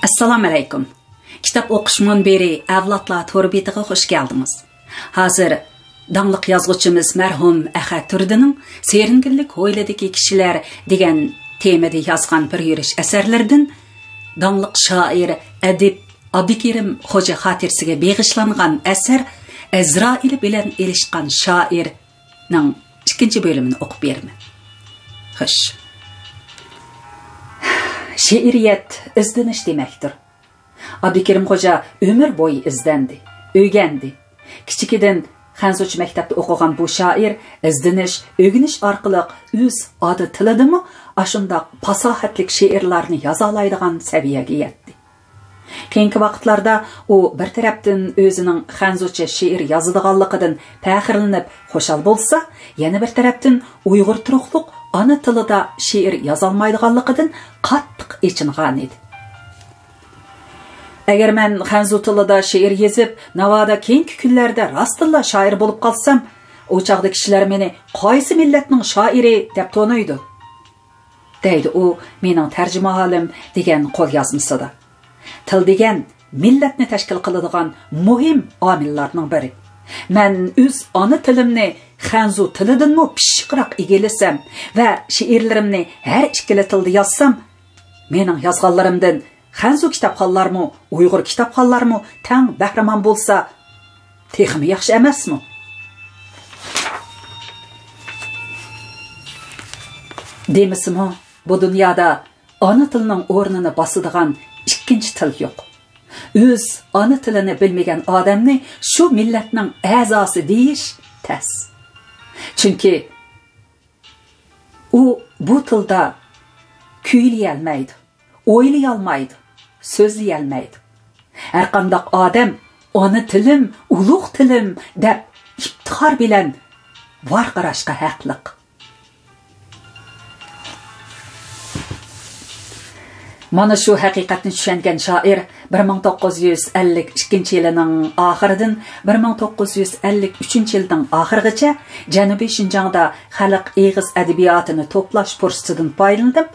Assalamu alaykum. Kitap o'qishman beri avlodlar to'rbetiga xush keldingiz. Hozir dangliq yozuvchimiz marhum Ahad Turdining Seringillik hoyladagi kishilar degan temada yozgan bir yurish asarlaridan dangliq shoir adib Abdukerim Xo'ja xotirasiga beg'ishlangan asar Azroil bilan elishgan shoirning ikkinchi bo'limini o'qib beraman. Xush. She'riyat izdinish demakdir. Abdukerim Xo'ja ömür bo'yi izdendi, o'rgandi. Kichikidan Xanzuchi maktabda o'qigan bu shoir izdinish, o'rganish orqali o'z odi tilidimi ashundoq fasohatlik she'rlarni yoza oladigan saviyaga yetdi. Keyingi vaqtlarda u bir tarafdan o'zining Xanzucha she'r yozadiganligidan faxrlanib xo'shal bo'lsa, yana bir tarafdan Uyg'ur turuqliq ana tilida she'r yozolmaydiganligidan qattiq echingan edi. Agar men Xanzu tilida she'r yozib, navoda keyingi kunlarda rostilla shoir bo'lib qolsam, o chaqda kishilar meni qaysi millatning shoiri deb to'naydi, deydi u mening tarjimahalim degan qo'lyozmasida. Til degan millatni tashkil qiladigan muhim omillarning biri. Men o'z ona tilimni Xanzu tilidanmi pishiqroq egallasam va she'rlarimni har ikkala tilda yozsam, mening yozganlarimdan Xanzu kitobxonlarmi, Uyg'ur kitobxonlarmi tang bahramon bo'lsa, texmi yaxshi emasmi? Demisimi, bu dunyoda ona tilining o'rnini bosadigan ikkinchi til yo'q. O'z ona tilini bilmagan odamni shu millatning a'zosi deyish tas. Chunki u bu tilda kuylay olmaydi, o'ylay olmaydi, so'zlay olmaydi. Har qanday odam ona tilim, ulug' tilim deb iftixor bilan varqirashga haqliq. Mana shu haqiqatni tushungan shoir 1952-yilning oxiridan 1953-yilning oxirigacha Janubiy Shinjongda xalq eg'iz adabiyotini to'plash fursatidan foydalanib,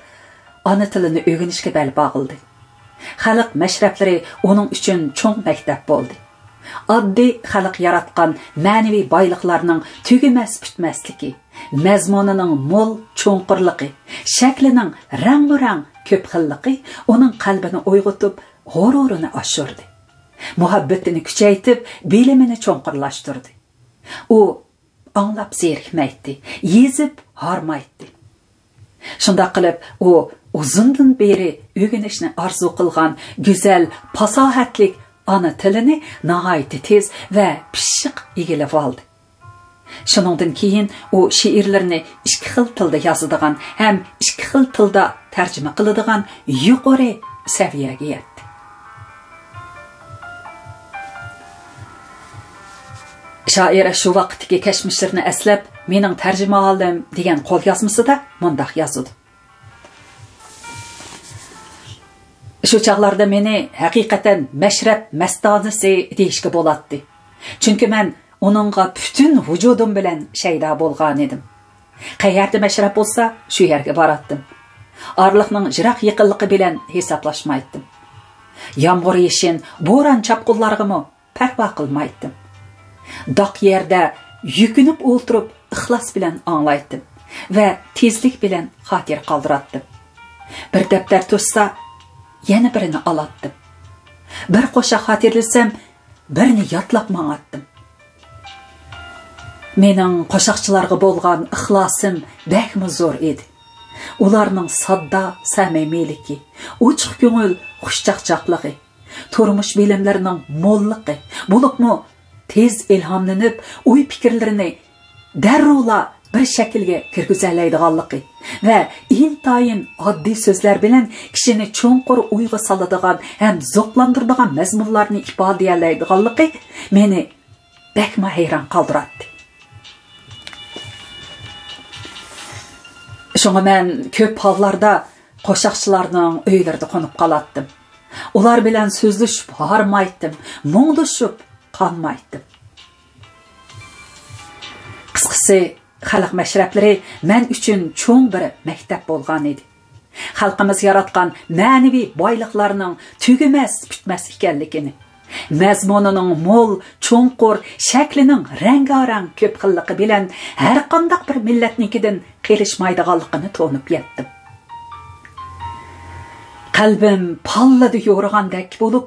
ona tilini o'rganishga bel bog'ildi. Xalq mashraflari uning uchun cho'ng maktab bo'ldi. Oddiy xalq yaratgan ma'naviy boyliqlarning tugamas bitmasligi, mazmunining mo'l cho'nqirligi, shaklining rang-rang ko'p xilligi uning qalbini uyg'otib, g'ururini oshirdi. Muhabbatini kuchaytirib, bilimini cho'nqirlashtirdi. U anglab zerikmaydi, yezib harmaydi. Shunda qilib u uzundan beri o'rganishni orzu qilgan go'zal, fasohatlik ona tilini nihoyat tez va pishiq egallab oldi. Shuningdan keyin u she'rlarni ikki xil tilda yozadigan ham ikki xil tilda tarjima qiladigan yuqori saviyaga yetdi. Shoir shu vaqtdagi kashmishlarni eslab, mening tarjimahalim degan qo'lyozmasida mundaq yozdi. Shu chaqlarda meni haqiqatan mashrab mastonisi deyishga bo'ladi. Chunki men onunğa bütün vücudum bilan shayda bo'lgan edim. Qayerda mashrab bo'lsa, shu yerga boratdim. Orliqning jiroq yaqinligi bilan hisoblashmaydim. Yomg'ir yeshin, bo'ron chapqunlarga parvo qilmaydim. Doq yerda yukinib o'ltirib, ixlos bilan anglaydim va tezlik bilan xotir qoldiratdim. Bir daftar tursa, yana birini olatdim. Bir qo'shiq xotirlasam, birini yodlab ma'atdim. Mening qo'shiqchilarga bo'lgan ixlosim bakmi zo'r edi. Ularning sodda samimiyligi, ochiq ko'ngil xushchaqchaqligi, turmush bilimlarining mo'lligi, bo'libmi tez ilhomlanib, o'y fikrlarini darruvla bir shaklga kirgizalaydiganligi va intayin oddiy so'zlar bilan kishini cho'nqur o'yga soladigan ham zo'qlantiradigan mazmunlarni ifodalaydiganligi meni bakma hayron qoldiradi. Şoňa men köp hallarda qo'shiqchilarning uylarida qo'nib qolatdim. Ular bilan so'zlashib harmaydim, muңdashib qolmaydim. Qisqasi, xalq mashraflari men uchun cho'ng bir maktab bo'lgan edi. xalqimiz yaratgan ma'naviy boyliqlarning tugamas bitmas ekanligini, mazmunining mo'l, cho'nqur, shaklining rangarang ko'p xilligi bilan har qanday bir millatnikidan qilishmaydiganligini to'nib yetdim. Qalbim pallada yo'rg'andek bo'lib,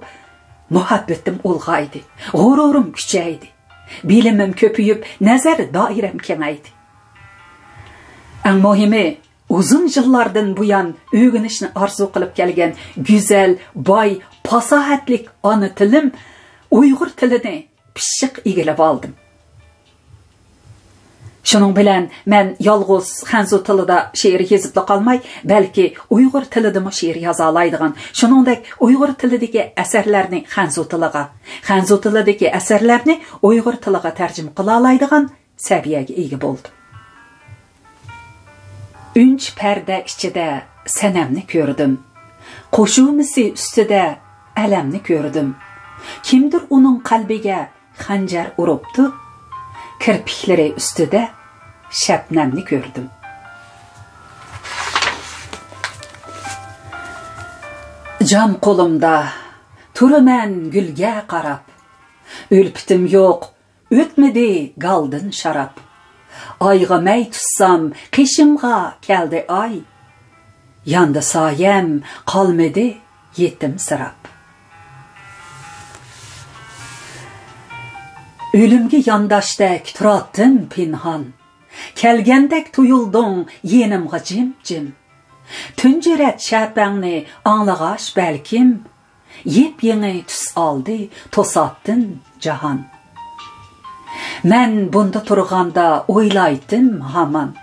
muhabbatim ulg'aydi, g'ururim kuchaydi, bilimim ko'payib, nazar doiram kengaydi. Eng muhimi, uzun yillardan buyon o'rganishni orzu qilib kelgan go'zal, boy, fasohatlik ona tilim Uyg'ur tilini pishiq egilib oldim. Shuning bilan men yolg'iz Xanzu tilida she'r yozib qolmay, balki Uyg'ur tilida she'r yoza oladigan, shuningdek Uyg'ur tilidagi asarlarni Xanzu tiliga, Xanzu tilidagi asarlarni Uyg'ur tiliga tarjima qila oladigan saviyaga ega bo'ldim. Unch parda ichida sanamni ko'rdim. Qo'shuvmisi ustida alamni ko'rdim. Kimdir uning qalbiga xanjar uribdi. Kirpiklari ustida shabnamni ko'rdim. Jam qo'limda turaman gulga qarab. O'lpitim yo'q, o'tmidi galdin sharab. Ayga may tutsam, qishimga keldi ay. Yanda soyam qolmadi yetim sirab. Ölümge yandashdak turatdim pinhan. Kelgendek tuyuldun yenimga jim-jim. Tunjirat şapangni anlagash balkim. Yep yeni tus aldı, tosatdin jahan. Men bunda turganda o'ylaydim hamon.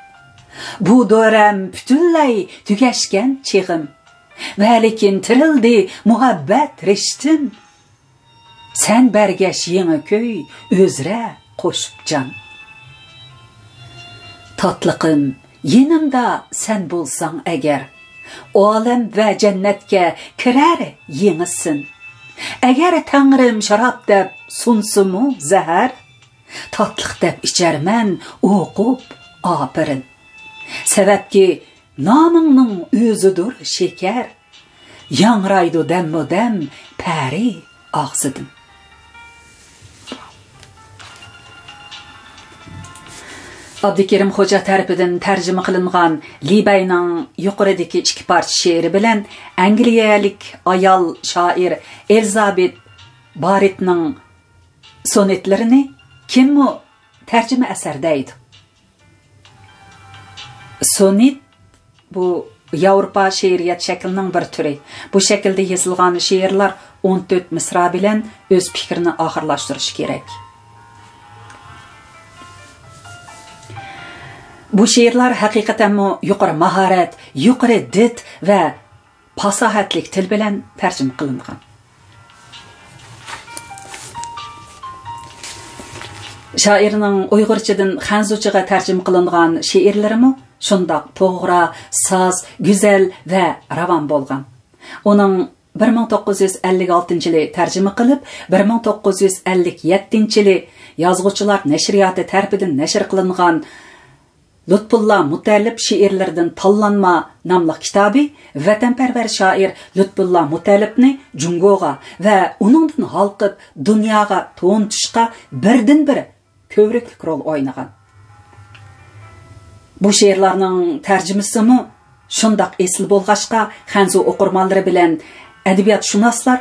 Bu dönem bütünlay tugashgan chig'im. Va lekin tirildi muhabbat rishtim. Sen bergeş yeni köy özre qo'shib can. Tatlıqım yenimda sen bo'lsang agar, olam va jannatga kirar yenisin. Agar Tangrim sharob deb sunsumu zahar, tatliq deb icharman o'qib opirin. Sebepki namingning o'zidir shekar, yangraydi dammo-dam pari og'zidim. Abdikerim Xo'ja tarafidan tarjima qilingan Libayning yuqoridagi ikki parcha she'ri bilan angliyalik ayol shoir Elizabeth Barrettning sonetlarini kimmi tarjima asar deydi. Sonet bu Yevropa she'riyat shaklining bir turi. Bu shaklda yozilgan she'rlar 14 misra bilan o'z fikrini oxirlashtirish kerak. Bu she'rlar haqiqatan yuqori mahorat, yuqori did va fasohatlik til bilan tarjima qilingan. Shoirning Uyg'urchadan Xanzuchaga tarjima qilingan she'rlarimi shundoq to'g'ri, soz, go'zal va ravon bo'lgan. Uning 1956-yili tarjima qilib, 1957-yili yozuvchilar nashriyoti tarafidan nashr qilingan Lutfullah Mutallib she'rlaridan tanlanma nomli kitobi vatanparvar shoir Lutfullah Mutallibni Jungoga va uningdan xalqib dunyoga to'ntishga birdan-bir ko'vriklik rol o'ynagan. Bu she'rlarning tarjimasimi shundoq esli bo'lg'ashqa Xanzu o'qirmonlari bilan adabiyot-shunoslar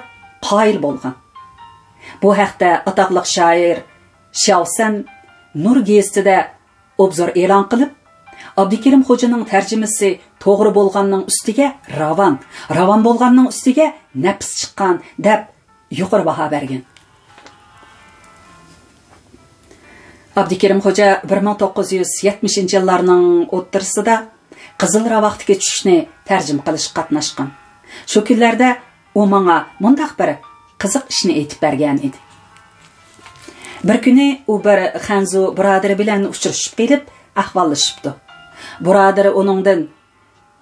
qoyil bo'lgan. Bu haqda atoqli shoir Shavsan Nur gazetida obzor e'lon qilib, Abdikerim Xo'janing tarjimasi to'g'ri bo'lganning ustiga ravon bo'lganning ustiga nafs chiqqan deb yuqori baho bergan. Abdikerim Xo'ja 1970-yillarning o'ttirisida Qizil Ravaqtga tushishni tarjima qilish qatnashgan. Shu kunlarda u menga mundaq bir qiziq ishni aytib bergan edi. Bir kuni u bir Xanzu birodari bilan uchrashib kelib, ahvollashibdi. Birodari uningdan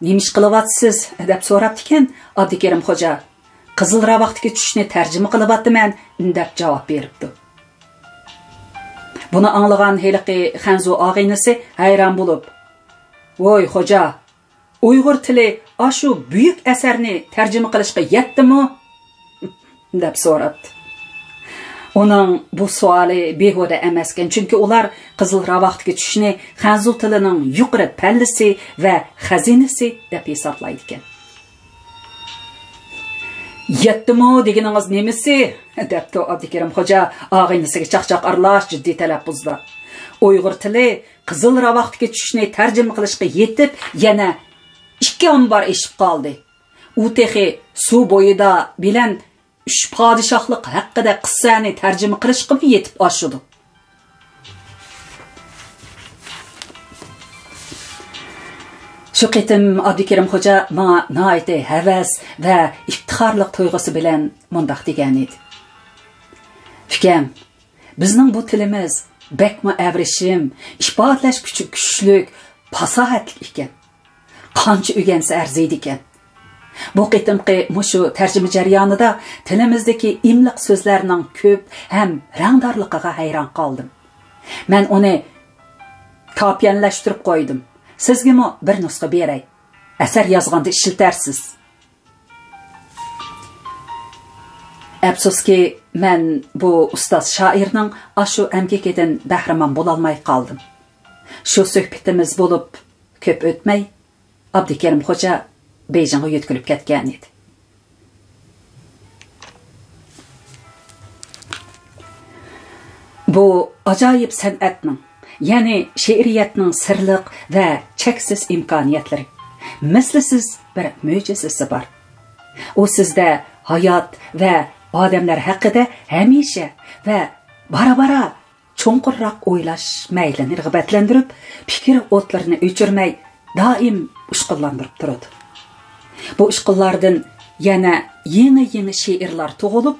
"Nemish qilyapsiz?" deb so'rabdi ekan, Abdikerim Xo'ja Qizil Ravaqtga tushishni tarjima qilyapman deb javob beribdi. Buni anglagan heliqi Xanzu og'inisi hayron bo'lib, "Voy Xo'ja, Uyg'ur tili ashu buyuk asarni tarjima qilishga yetdimi? deb so'rabdi. Uning bu savoli behuda emas ekan, chunki ular Qizil ravaqtga tushishni Xanzu tilining yuqori pallisi va xazinasi deb hisoblaydi ekan. Yetdimi deganingiz nemisi? debdi Abdukarim xo'ja og'aynisiga chaqchaq aralash jiddiy talaffuzda. Uyg'ur tili Qizil ravaqtga tushishni tarjima qilishga yetib, yana 2 ombar eshib qoldi. U texi suv bo'yida bilan 3 podshohlik haqida qissani tarjima qilishga yetib oshdi. Shu qitim Abdukarim xo'ja menga nihoyat havas va iftixorlik tuyg'usi bilan mundaq degan edi. Fikam, bizning bu tilimiz bakma avrishim, ifodalash kuchi kuchli, fasohatli ekan. Qancha o'rgansa arziydi ekan. Bu qitimqi mushu tarjima jarayonida tilimizdagi imliq so'zlarning ko'p ham rangdorligiga hayron qoldim. Men uni kopyanlashtirib qo'ydim. Sizga bir nusxa beray. Asar yozganda ishlatarsiz. Afsuski, men bu ustoz shoirning ashu amgakidan bahramand bo'la olmay qoldim. Shu suhbatimiz bo'lib ko'p o'tmay Abdukarim xo'ja Beyjingga yetkilib ketgan edi. Bu ajoyib san'atning, ya'ni she'riyatning sirliq va cheksiz imkoniyatlari, mislsiz bir mo'jizasi bor. U sizda hayot va odamlar haqida hamisha va bara-bara cho'nqurroq o'ylash maylini rag'batlantirib, fikr o'tlarini o'chirmay doim ushqunlantirib turadi. Bu ushqunlardan yana yangi she'rlar tug'ilib,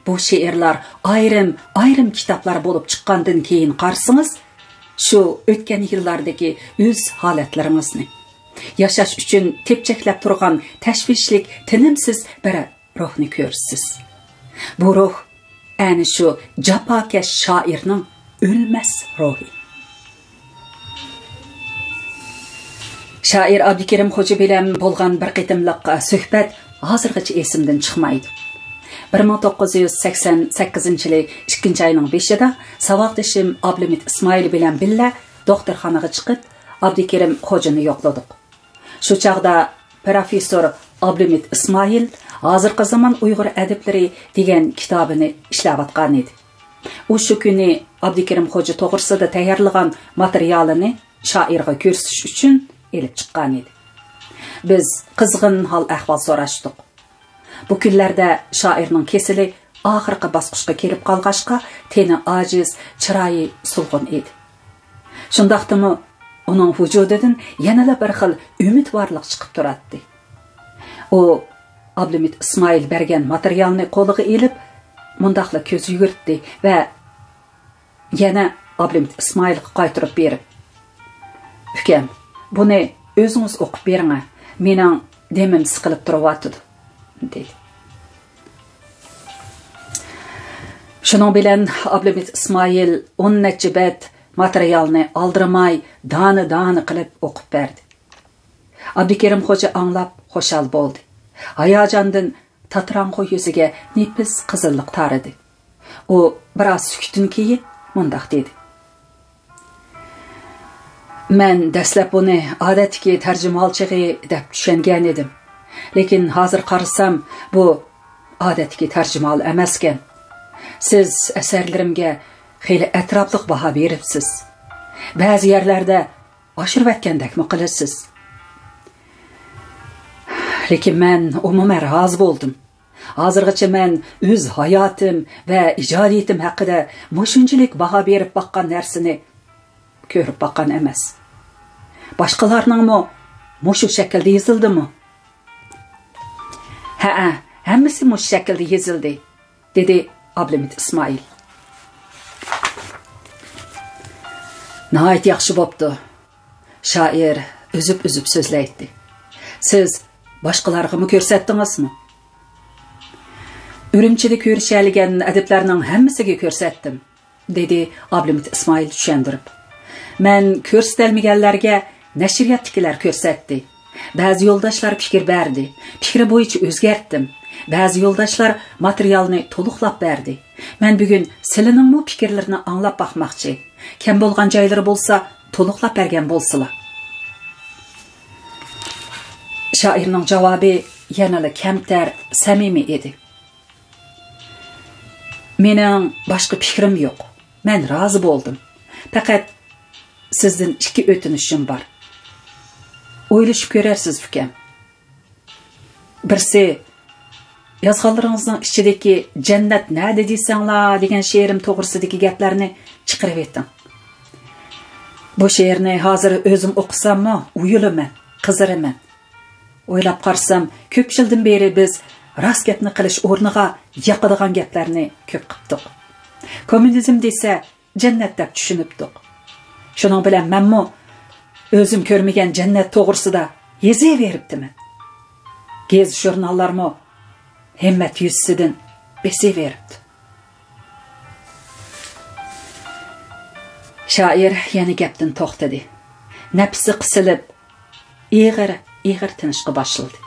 bu she'rlar ayrim kitoblar bo'lib chiqqandan keyin qarsangiz, shu o'tgan yillardagi o'z holatlaringizni, yashash uchun tepchaklab turgan tashvishlik, tinimsiz bir ruhni ko'rsiz. Bu ruh ana shu jafokash shoirning o'lmas ruhi. Shoir Abdukarim xo'ja bilan bo'lgan bir qitimliq suhbat hozirgacha esimdan chiqmaydi. 1988-yil 2-oyning 5-ida savodishim Ablimit Ismoil bilan billa doktorxonaga chiqib, Abdukarim xojani yo'qladik. Shu chaqda professor Ablimit Ismoil hozirgi zamon Uyg'ur adablari degan kitobini ishlayotgan edi. U shu kuni Abdukarim xoja to'g'risida tayyorlagan materialini shoirga ko'rsatish uchun elib chiqqan edi. Biz qizg'in hol ahvol so'rashdik. Bu kunlarda shoirning kesili oxirgi bosqichga kelib qolg'ashqa, teni ojiz, chiroyi sulg'un edi. Shundaqdimi uning vujudidan yanada bir xil umidvorlik chiqib turadi. U Ablimit Ismoil bergan materialni qo'liga elib, mundaqla ko'z yugurtdi va yana Ablimit Ismoilga qaytarib berib, "Ukam, buni o'zingiz o'qib bering, mening demim siqilib turyapti" dedi. Shuning bilan Ablimit Ismoil 10 necha bet materialni oldirmay, doni qilib o'qib berdi. Abdukarim xo'ja anglab xo'shal bo'ldi. Hayajondan tatranqo yuziga nefis qizillik taridi. U biroz sukutdan keyin mundaq dedi: "Men dastlab buni odatdagi tarjimonchig'i deb tushungan edim. Lekin hozir qarasam, bu odatdagi tarjimon emas ekan. Siz asarlarimga xeyli atrofli baho beribsiz. Ba'zi yerlarda oshirib aytgandekmi qilasiz. Lekin men umuman rozi bo'ldim. Hozirgacha men o'z hayotim va ijodiyatim haqida mushunchalik baho berib boqqan narsani ko'rib boqqan emas. Boshqalarningmi mushu shaklda yozildimi?" "Ha, hammasi mushu shaklda yozildi", dedi Ablimit Ismoil. "Nihoyat yaxshi bo'pti." Shoir uzib so'zlaydi. "Siz boshqalarga ko'rsatdingizmi?" "Urumchida ko'rishalgan adiblarning hammasiga ko'rsatdim", dedi Ablimit Ismoil tushundirib. "Men ko'rsatilmaganlarga nashriyotdagilar ko'rsatdi Ba'zi yo'ldoshlar fikr berdi. Fikri bo'yicha o'zgartdim. Ba'zi yo'ldoshlar materialni to'liqlab berdi. Men bugun sizlarning bu fikrlarini anglab bakmoqchi. Kim bo'lgan joylari bo'lsa, to'liqlab bergan bo'lsalar. Shoirning javobi yanada kamtar, samimiy edi. Mening boshqa fikrim yo'q. Men rozi bo'ldim. Faqat sizdan ikki o'tinishim bor. O'ylashib ko'rarsiz ukam. Birsi yozganlaringizning ichidagi jannat nada deysanglar degan she'rim to'g'risidagi gaplarni chiqarib etdim. Bu she'rni hozir o'zim o'qisammi, uyulaman, qiziraman. O'ylab qarsam, ko'p yildan beri biz rost gapni qilish o'rniga yoqadigan gaplarni ko'p qildik. Kommunizm desa jannat deb tushunibdik. Shuning bilan menmi o'zim ko'rmagan jannat to'g'risida yezaveribdiman. Gez jurnallarmi himmat yuzsidan besaveribdi. Shoir yana gapdan to'xtadi. Nafsi qisilib, ig'ir tinishga boshladi.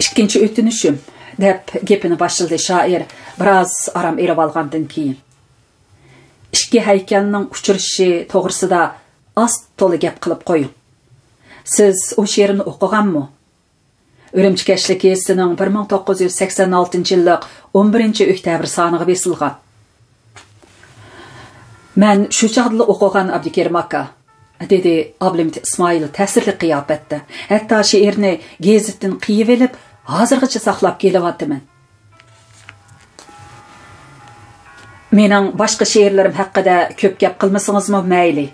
Ikkinchi o'tinishim deb gapini boshladi shoir biroz aram erib olgandan keyin. Ikki haykalning uchrashishi to'g'risida ost-to'la gap qilib qo'ying. Siz o she'rni o'qiganmi? Urumchi kashlik gazetasining 1986-yillik 11-oktyabr soniga besilgan. Men shu chaqda o'qigan Abdukerim aka, dedi Ablimit Ismoil ta'sirli qiyofatda. Hatto she'rni gazetdan qiyib olib, hozirgacha saqlab kelyapman. Mening boshqa she'rlarim haqida ko'p gap qilmasingizmi mayli,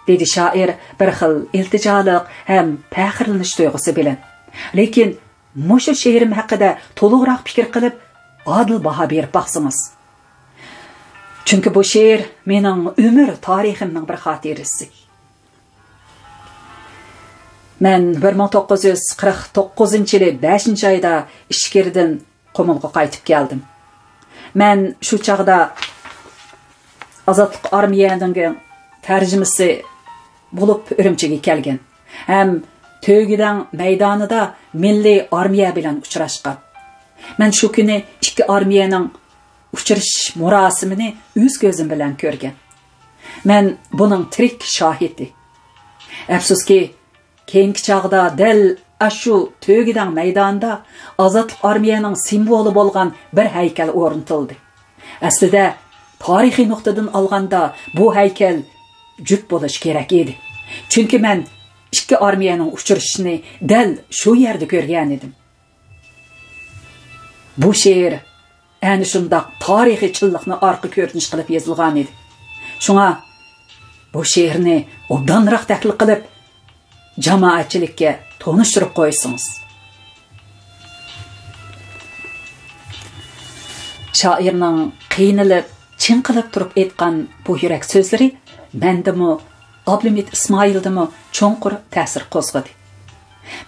dedi shoir bir xil iltijoliq ham faxrlanish tuyg'usi bilan. Lekin mushu she'rim haqida to'liqroq fikr qilib, adil baho berib baqsingiz. Chunki bu she'r mening umr tariximning bir xotirasi. Men 1949-yili 5-oyda ishkirdan Qumulga qaytib keldim. Men shu chaqda Azadlik armiyasining tarjimasi bo'lib Urumchiga kelgan. Ham To'gidan maydonida milliy armiya bilan uchrashgan. Men shu kuni ikki armiyaning uchrash murosimini o'z ko'zim bilan ko'rgan. Men buning tirik shohidi. Afsuski, keyingi chog'da dal ashu To'gidan maydonida Azadlik armiyaning simvoli bo'lgan bir haykal o'rnatildi. Aslida tarixiy nuqtadan olganda bu haykal jup bo'lish kerak edi. Chunki men ikki armiyaning uchrashishini dal shu yerda ko'rgan edim. Bu she'r ana shunday tarixiy chilliqni orqa ko'rinish qilib yozilgan edi. Shunga bu she'rni obdanroq tahlil qilib jamoatchilikka tanishtirib qo'ysangiz. Shoirning qiynalib, chinqilib turib aytgan bu yurak so'zlari mendimi, Ablimit Ismoildimi cho'nqur ta'sir qo'zg'adi.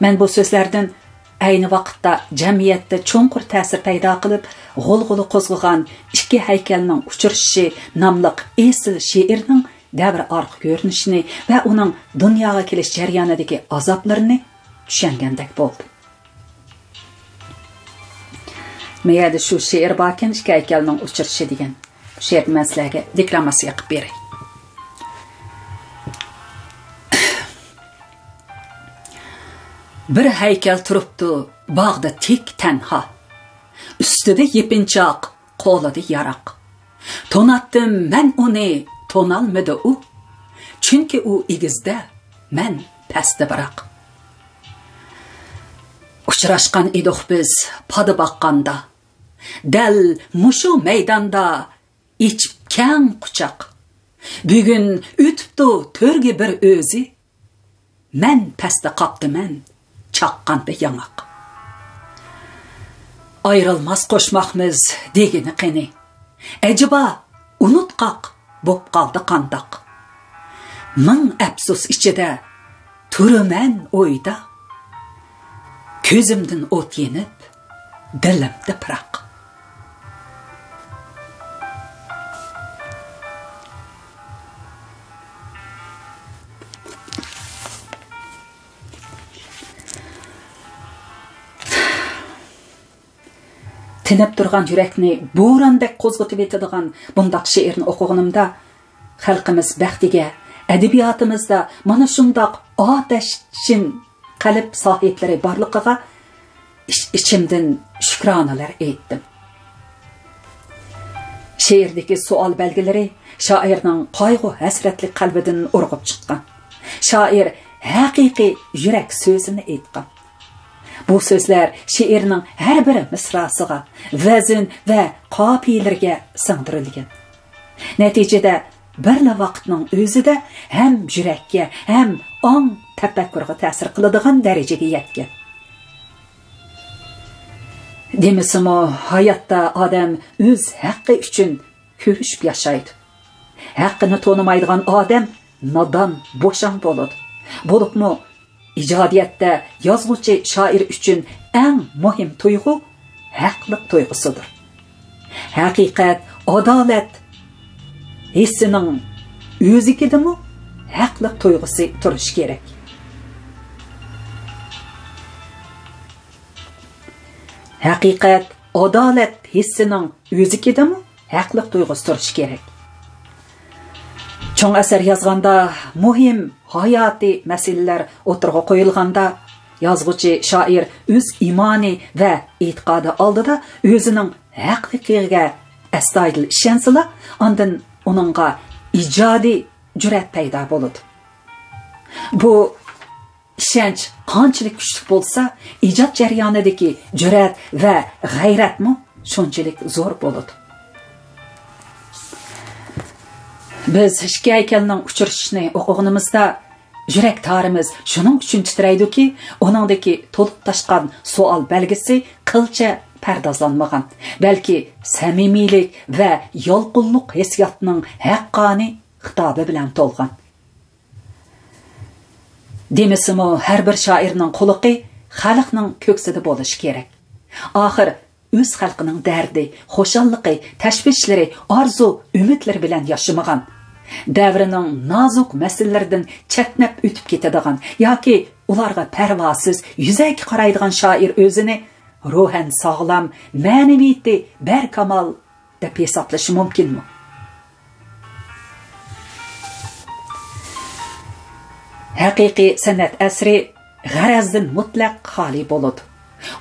Men bu so'zlardan ayni vaqtda jamiyatda cho'nqur ta'sir paydo qilib, g'ulg'uli qo'zg'agan ikki haykalning uchrashishi nomli esil she'rning davr orqa ko'rinishini va uning dunyoga kelish jarayonidagi azoblarini tushungandek bo'ldi. Meyada shu she'r bakan ikki haykalning uchrashishi degan she'r maslaga deklamatsiya qilib beray. Bir haykal turibdi bog'da tek tanha. Ustida yepinchoq, qo'lida yaroq. Tonatdim men uni, tonalmadi u. Chunki u igizda, men pastda biroq. Uchrashgan edik biz padi baqqanda. Dal mushu maydonda ichib kang quchoq. Bugun o'tibdi to'rga bir o'zi. Men pastda qopdiman. Chaqqanda yamoq. Ayrılmaz qo'shmoqmiz degini qani. Ajiba unutqoq bo'p qoldi qandoq. Ming afsus ichida turaman o'yda. Ko'zimdan o't yenib, dilimda piroq. tinib turgan yurakni bo'rondek qo'zg'atib etadigan bundaq she'rni o'qiganimda xalqimiz baxtiga, adabiyotimizda mana shundoq otashchin qalb sohiblari borligiga ichimdan shukronalar aytdim. She'rdagi savol belgilari shoirning qayg'u hasratli qalbidan urg'ib chiqqan. Shoir haqiqiy yurak so'zini aytgan. Bu so'zlar she'rning har bir misrasiga, vazn va qofiyalarga singdirilgan. Natijada birla vaqtning o'zida ham yurakka, ham ong tafakkurga ta'sir qiladigan darajaga yetgan. Demisimi, hayotda odam o'z haqqi uchun kurashib yashaydi. Haqqini to'nimaydigan odam nodon, bo'shan bo'ladi. Bo'libmi, ijodiyatda yozuvchi shoir uchun eng muhim tuyg'u haqliq tuyg'usidir. Haqiqat, adolat hissining o'zigidimi haqliq tuyg'usi turishi kerak. Haqiqat, adolat hissining o'zigidimi haqliq tuyg'usi turishi kerak. Cho'ng asar yozganda, muhim hayotiy masalalar o'tirg'a qo'yilganda, yozuvchi shoir o'z imoni va e'tiqodi oldida o'zining haqligiga astoydil ishansila, ondan uningga ijodiy jur'at paydo bo'ladi. Bu ishonch qanchalik kuchli bo'lsa, ijod jarayonidagi jur'at va g'ayratmi shunchalik zo'r bo'ladi. Biz ikki haykalning uchrashishini o'qiganimizda yurak torimiz shuning uchun titraydiki, uningdagi to'lib tashqan savol belgisi qilcha pardozlanmagan, balki samimiylik va yolqinlik hissiyotining haqqoniy xitobi bilan to'lgan. Demisimi, har bir shoirning xuluqi xalqning ko'ksida bo'lishi kerak. Oxir o'z xalqining dardi, xo'shalliqi, tashvishlari, orzu, umidlari bilan yashamagan, davrining nozik masalalaridan chatnab o'tib ketadigan yoki ularga parvosiz yuzaki qaraydigan shoir o'zini ruhan sog'lom, ma'naviyati barkamol deb hisoblashi mumkinmi? Haqiqiy san'at asri g'arazdan mutlaq xoli bo'ladi.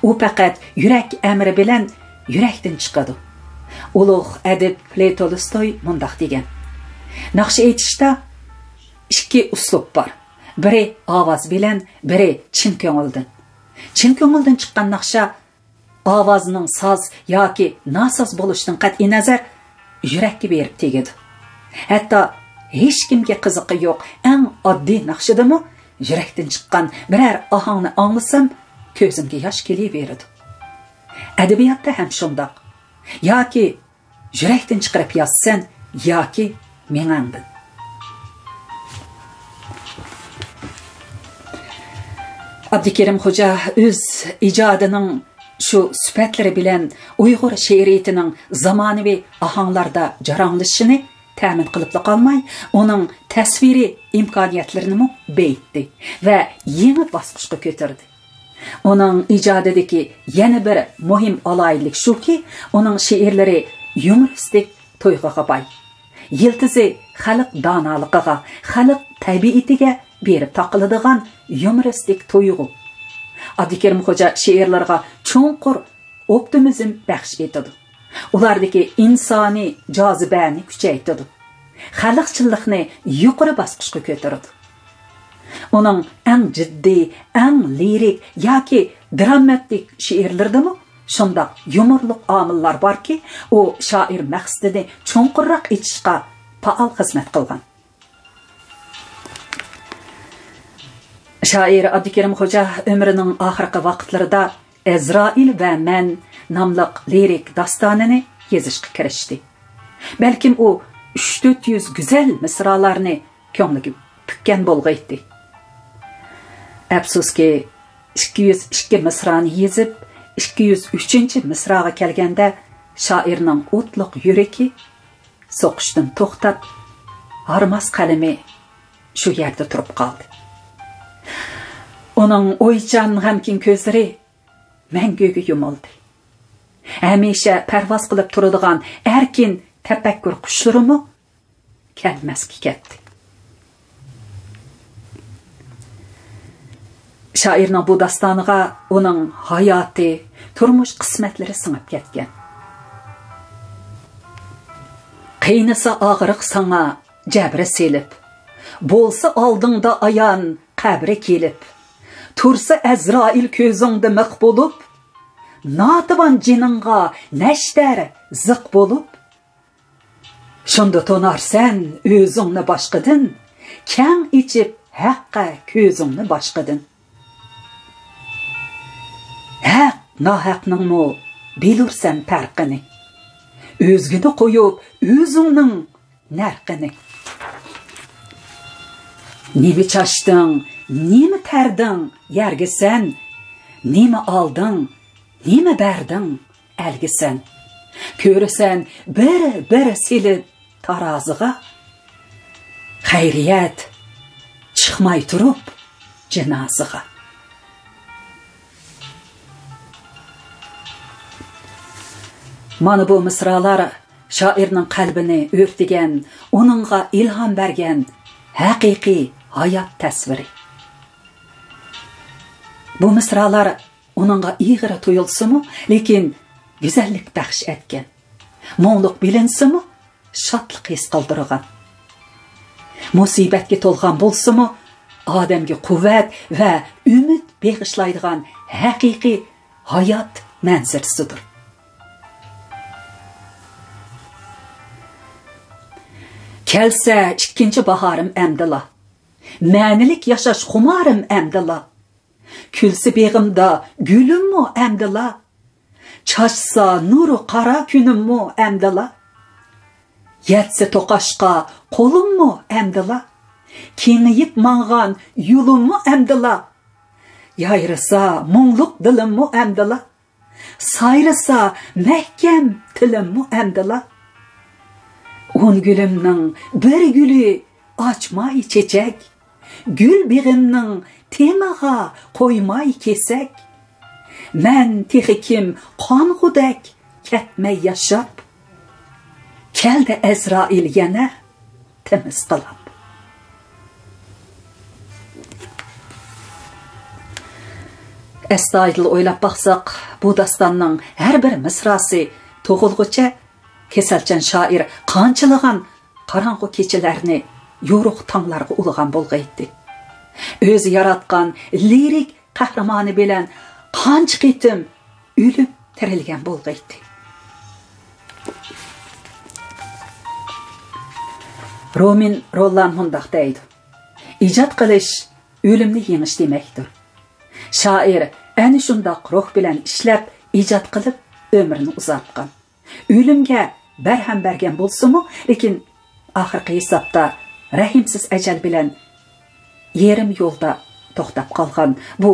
U faqat yurak amri bilan yurakdan chiqadi. Ulug' adib Lev Tolstoy mundaq degan: Naqsh aytishda ikki uslub bor. Biri ovoz bilan, biri chin ko'ngildan. Chin ko'ngildan chiqqan naqsha ovozning soz yoki nosoz bo'lishidan qat'iy nazar yurakka berib tegadi. Hatto hech kimga qiziqi yo'q eng oddiy naqshidami yurakdan chiqqan biror ohangni anglasam ko'zimga yosh kelaveradi. Adabiyotda ham shundoq. Yoki yurakdan chiqarib yozsan, yoki menangdan. Abdukerim Xo'ja o'z ijodining shu sifatlari bilan Uyg'ur she'riyatining zamonaviy ohanglarda jaranglashishini ta'min qilib qolmay, uning tasviriy imkoniyatlarini beyitdi va yangi bosqichga ko'tardi. Uning ijodidagi yana bir muhim aloylik shuki, uning she'rlari yumoristik to'yg'aga boy. Yiltizi xalq donoligiga, xalq tabiatiga berib taqiladigan yumoristik to'yg'u. Abdukerim Xo'ja she'rlarga cho'nqur optimizm baxsh etadi. Ulardagi insoniy jozibani kuchaytirdi. Xalqchilikni yuqori bosqichga ko'tardi. Uning eng jiddiy, eng lirik yoki dramatik she'rlaridami shundoq yumorliq omillar borki, u shoir maqsadini cho'nqurroq etishga faol xizmat qilgan. Shoir Abdukerim Xo'ja umrining oxirgi vaqtlarida Azroil va Men nomli lirik dastonini yozishga kirishdi. Balkim u 300-400 go'zal misralarni ko'ngliga pukkan bo'lg'aydi. Afsuski 202 misrani yozib, 203-misraga kelganda shoirning o'tliq yuragi so'qishdan to'xtab, harmas qalami shu yerda turib qoldi. Uning o'ychan g'amkin ko'zlari manguga yumildi. hamisha parvoz qilib turadigan erkin tafakkur qushlarimi kelmasga ketdi. Shoirning bu dastoniga uning hayoti, turmush qismatlari singib ketgan. Qiynasa og'riq sana jabri selib, bo'lsa oldingda ayon qabri kelib, tursa Azroil ko'zingda miq bo'lib, notivan jiningga nashtar ziq bo'lib, shunda tonarsan o'zingni boshqadin, kang ichib haqqa ko'zingni boshqadin. Haq nohaqningmi bilursan farqini, o'zgini qo'yib o'zingning narqini. Nima chashding, nima tarding yargisan, nima olding, nima berding algisan. Ko'rasan bir silib taroziga, xayriyat chiqmay turib janozaga. Mana bu misralar shoirning qalbini o'rtigan, uningga ilhom bergan haqiqiy hayot tasviri. Bu misralar uningga ig'ira tuyulsa-mu, lekin go'zallik baxsh etgan. Mo'ngluq bilinsa-mu, shodlik his qildirgan. Musibatga to'lgan bo'lsa-mu, odamga quvvat va umid bag'ishlaydigan haqiqiy hayot manzarasidir. Kelsa ikkinchi bahorim amdila, ma'nilik yashash xumorim amdila, kulsa beg'imda gulimmi amdila, chashsa nuru qara kunimmi amdila, yetsa to'qashqa qo'limmi amdila, kengayib mang'an yo'limmi amdila, yayrasa mo'ngluq dilimmi amdila, sayrasa mahkam tilimmi amdila. On gülümning bir gülü açmay çiçek, gül beg'imning temaga qo'ymay kesak, men texi kim qong'udek ketmay yashab, keldi Azroil yana temiz qilib. Astoydil o'ylab baqsaq, bu dastonning har bir misrasi to'g'ilg'icha kesalchan shoir qanchalagan qorong'u kechalarni yo'ruq tonglarga ulg'an bo'lg'aydi. O'zi yaratgan lirik qahramoni bilan qancha qitim o'lib tirilgan bo'lg'aydi. Romin Rollan mundaq deydi: ijod qilish o'limni yengish demakdir. Shoir ana shundoq ruh bilan ishlab, ijod qilib umrini uzatgan. O'limga barham bergan bo'lsa-mu, lekin oxirgi hisobda rahimsiz ajal bilan yerim yo'lda to'xtab qolgan bu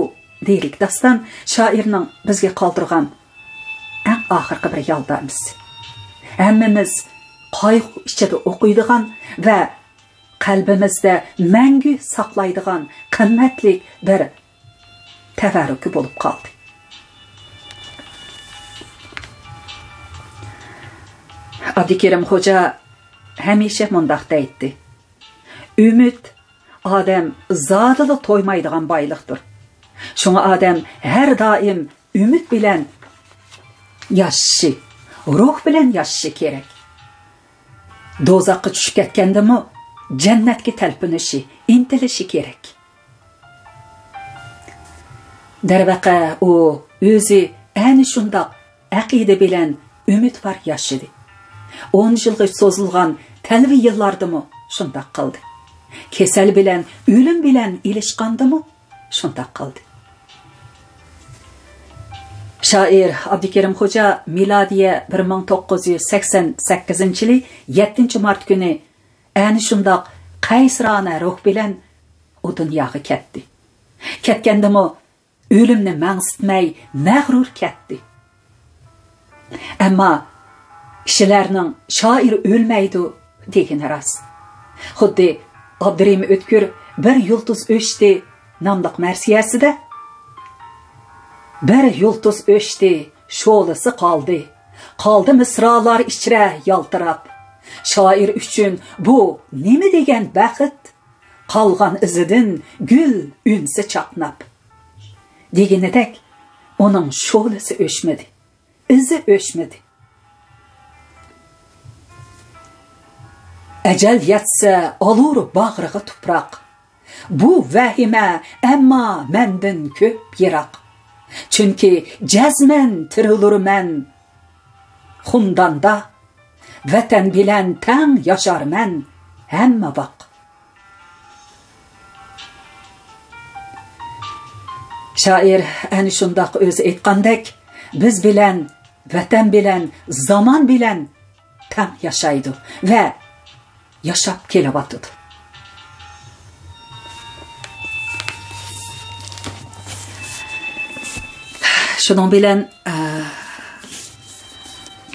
lirik daston shoirning bizga qoldirgan eng oxirgi bir yordamimiz. Hammamiz qayg'u ichida o'qiydigan va qalbimizda mangu saqlaydigan qimmatli bir tavarruki bo'lib qoldi. Abdukerim Xo'ja hamisha mundaq deydi: umid odam zotida to'ymaydigan boyliqdir. Shunga odam har doim umid bilan yashashi, ruh bilan yashashi kerak. Do'zaxga tushib ketgandimi, jannatga talpinishi, intilishi kerak. Darvaqa u o'zi ana shundoq aqida bilan umidvor yashadi. 10 yilga so'zilgan talvi yillardimi shundoq qildi. Kesal bilan, o'lim bilan ilishqandimi shundoq qildi. Shoir Abdukerim Xo'ja milodiya 1988-yil 7-mart kuni ana shundoq qaysrona ruh bilan u dunyoga ketdi. Ketgandimi o'limni ma'nsitmay mag'rur ketdi. Ammo kishilarning shoir o'lmaydi degani rost. Xuddi Abdurim O'tkir bir yulduz o'chdi nomli marsiyasida bir yulduz o'chdi şolası qaldı. Qaldı misralar içrə yaltırab. Şair üçün bu nemi degen bəxit? Qalğan izidin gül ünsi çapnap. Deginidək onun şolası öşmedi. İzi öşmedi. Əcəl yetsə alur bağrığı tupraq. Bu vəhimə əmma məndin köp yiraq. Çünki cəzmən tirilur mən. Xundanda vətən bilən tən yaşar mən. Həmmə baq. Şair əni şundaq özü etqandək, biz bilən, vətən bilən, zaman bilən tən yaşaydı və yaşap kelevatıdı. Şunun bilen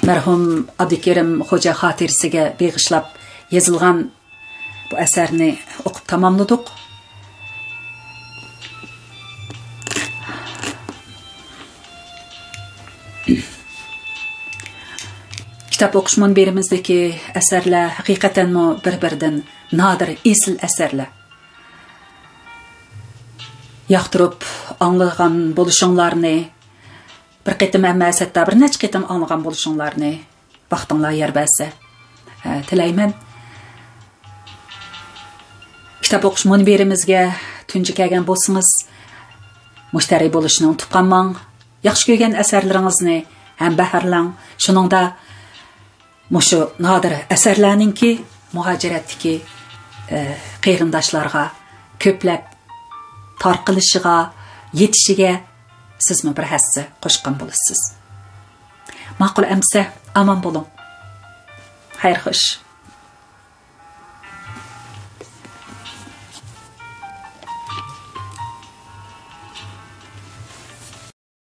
mərhum Abdikerim Hoca xatirisiga beg'ishlab yozilgan bu asarni o'qib tamomladik. Kitap o'qish munberimizdagi asarlar haqiqatan bir-biridan nadir, esil asarlar. Yoqtirib anglagan bo'lishinglarni, bir qitim emas, hatto bir necha qitim anglagan bo'lishinglarni vaqtinglar yer bersa tilayman. Kitap o'qish munberimizga tunji kelgan bo'lsangiz, mushtari bo'lishni unutib qolmang. Yaxshi ko'rgan asarlaringizni ham baharlang. Shuningda mushu nadir asarlarningki muhojiratdagi qarindoshlarga ko'plab tarqilishiga, yetishiga sizmi bir hassa qo'shgan bo'lasiz. Ma'qul amsa, aman bo'ling. Xayr xo'sh.